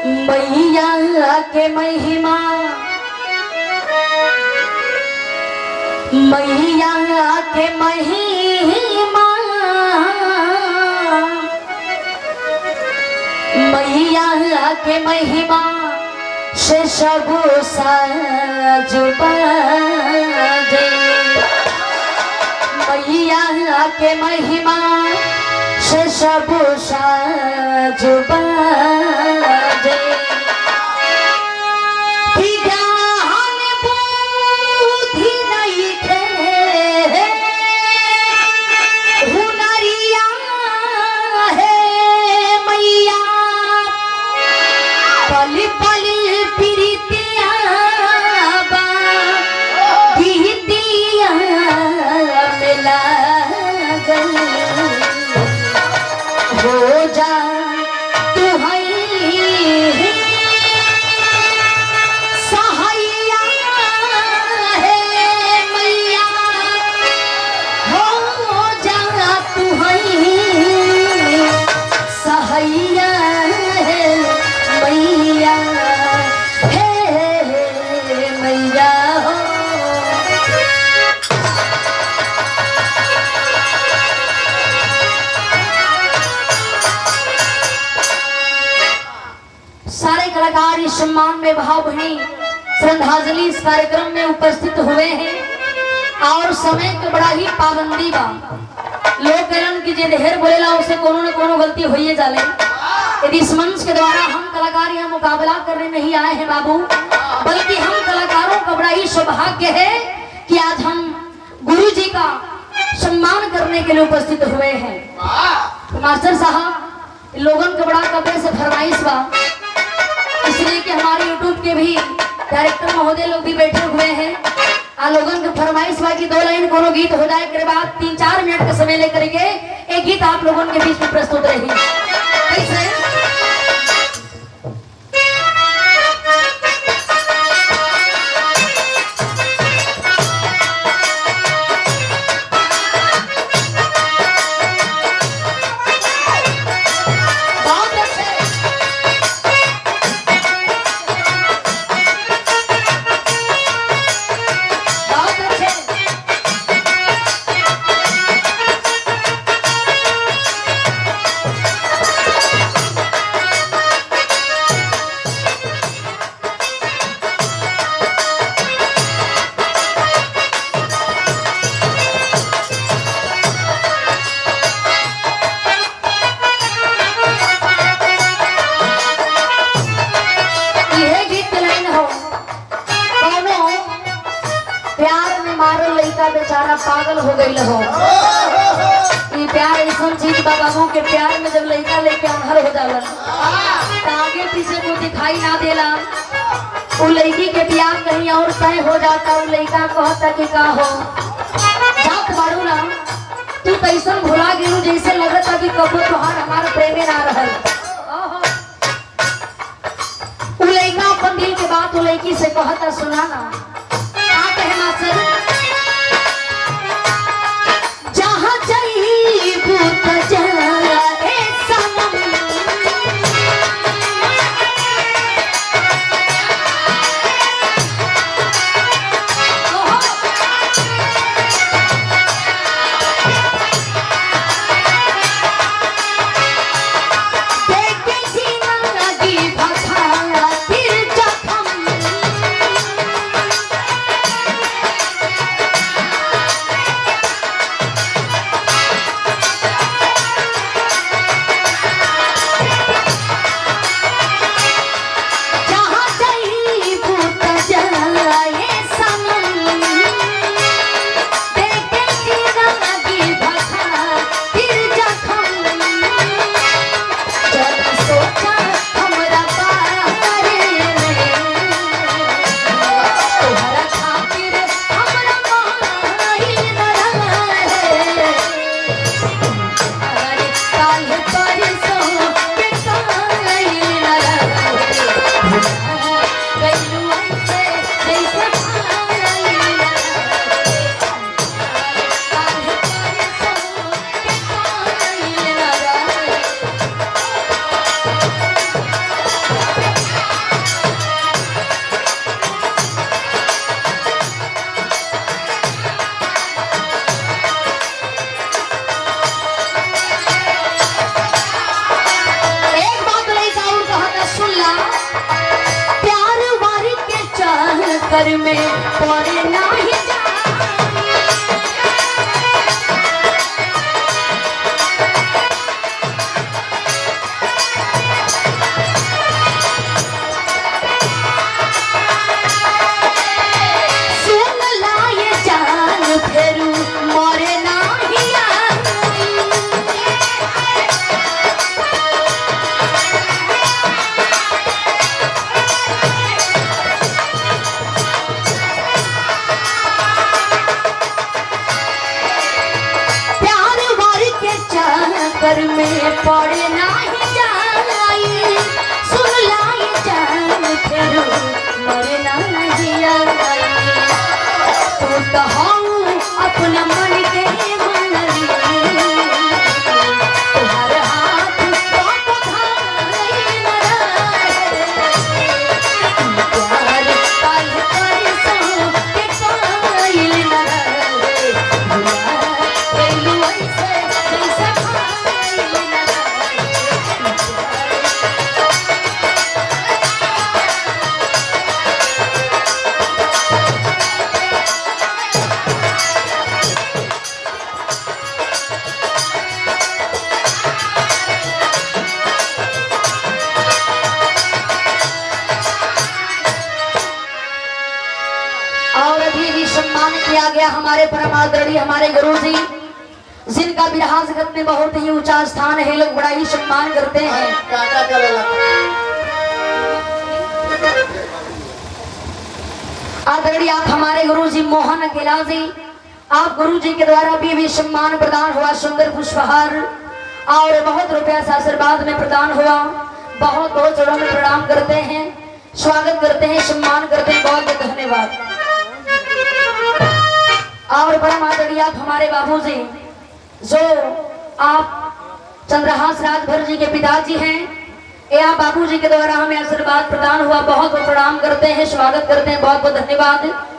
मैया के महिमा, मैया के महिमा, मैया के महिमा से सब साज बाजे। मैया के महिमा से सब साज बाजे। हो जा तू सहाइया है मैया, हो जा तू सहाइया है मैया, हे मैया हो। सारे कलाकार इस सम्मान में भावभीनी श्रद्धांजलि इस कार्यक्रम में उपस्थित हुए हैं और समय के बड़ा ही पाबंदी बा। लोग कहलन कि जे ढेर बोलेला उसे कोनो न कोनो गलती होइए जाले। यदि इस मंच के द्वारा हम कलाकार यहाँ मुकाबला करने नहीं आए हैं बाबू, बल्कि हम कलाकारों का बड़ा ही सौभाग्य है कि आज हम गुरु जी का सम्मान करने के लिए उपस्थित हुए हैं। तो मास्टर साहब लोगन का बड़ा कबे से फरमाइश बा, इसलिए कि हमारे YouTube के भी डायरेक्टर महोदय लोग भी बैठे हुए हैं। लोगों की फरमाइश बा कि 2 लाइन कोनो गीत हो जाए के बाद 3-4 मिनट का समय लेकर के एक गीत आप लोगों के बीच में प्रस्तुत रही। कैसे बेचारा पागल हो गई हो। ये प्यार ऐसा चीज बाबू के प्यार में जब लड़का लेके अंधर हो जाला तो आगे पीछे को दिखाई ना देला। वो लड़की के प्यार कहीं और तय हो जाता। वो लड़का कहता कि का हो जात बाड़ू ना तू कैसन भुला गेलू जैसे लगता कि कबो तोहार हमारे प्रेमे ना रहल। वो लड़का अपन दिल के बात वो लड़की से कहता सुना ना का कहे मास्टर चक्कर में पड़े नहीं चक्कर में पड़े नहीं जाई सुन लाई जान फिर मरे नहीं आई तू तो हूँ अपना मन के मनली तुम्हारे हाथ तो थारे प्यार काल कर सो के कायल सम्मान किया गया हमारे परम आदरणीय हमारे गुरु जी जिनका बिरहा जगत में बहुत ही ऊंचा स्थान है लोग बड़ा ही सम्मान करते हैं। आदरणीय आप हमारे गुरु जी मोहन अकेला जी आप गुरु जी के द्वारा भी सम्मान प्रदान हुआ सुंदर पुष्पहार और बहुत रुपया आशीर्वाद में प्रदान हुआ बहुत बहुत चरणों में प्रणाम करते हैं स्वागत करते हैं सम्मान करते हैं बहुत बहुत धन्यवाद। और परम आदरणीय आप हमारे बाबूजी जो आप चंद्रहास राजभर जी के पिताजी हैं या बाबूजी के द्वारा हमें आशीर्वाद प्रदान हुआ बहुत बहुत प्रणाम करते हैं स्वागत करते हैं बहुत बहुत धन्यवाद।